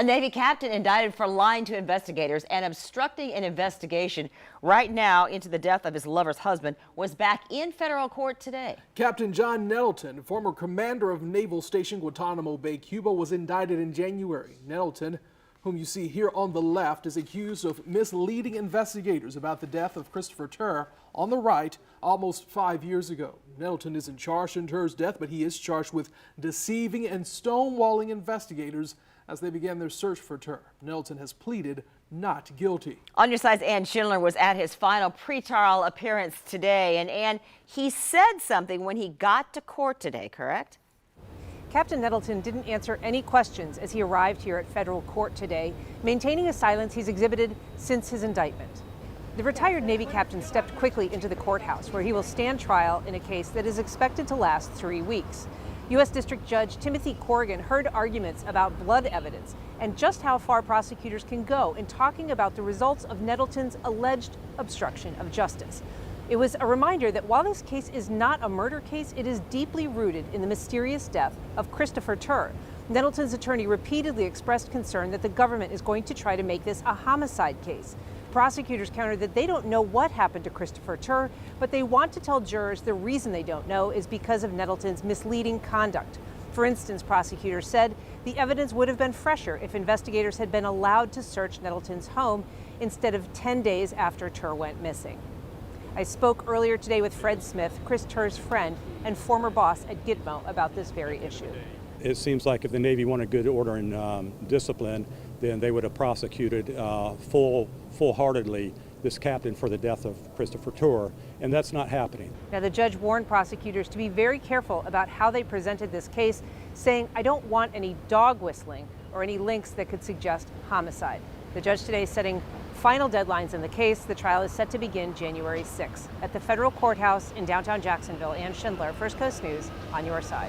A Navy captain indicted for lying to investigators and obstructing an investigation right now into the death of his lover's husband was back in federal court today. Captain John Nettleton, former commander of Naval Station Guantanamo Bay, Cuba, was indicted in January. Nettleton, whom you see here on the left, is accused of misleading investigators about the death of Christopher Turr on the right almost 5 years ago. Nettleton isn't charged in Turr's death, but he is charged with deceiving and stonewalling investigators as they began their search for Turr. Nettleton has pleaded not guilty. On your side's Ann Schindler was at his final pretrial appearance today. And Ann, he said something when he got to court today, correct? Captain Nettleton didn't answer any questions as he arrived here at federal court today, maintaining a silence he's exhibited since his indictment. The retired Navy captain stepped quickly into the courthouse, where he will stand trial in a case that is expected to last 3 weeks. U.S. District Judge Timothy Corrigan heard arguments about blood evidence and just how far prosecutors can go in talking about the results of Nettleton's alleged obstruction of justice. It was a reminder that while this case is not a murder case, it is deeply rooted in the mysterious death of Christopher Turr. Nettleton's attorney repeatedly expressed concern that the government is going to try to make this a homicide case. Prosecutors countered that they don't know what happened to Christopher Turr, but they want to tell jurors the reason they don't know is because of Nettleton's misleading conduct. For instance, prosecutors said the evidence would have been fresher if investigators had been allowed to search Nettleton's home instead of 10 days after Turr went missing. I spoke earlier today with Fred Smith, Chris Turr's friend and former boss at Gitmo, about this very issue. It seems like if the Navy wanted good order and discipline, then they would have prosecuted full-heartedly this captain for the death of Christopher Turr, and that's not happening. Now, the judge warned prosecutors to be very careful about how they presented this case, saying, "I don't want any dog whistling or any links that could suggest homicide." The judge today is setting final deadlines in the case. The trial is set to begin January 6th at the federal courthouse in downtown Jacksonville. Ann Schindler, First Coast News, on your side.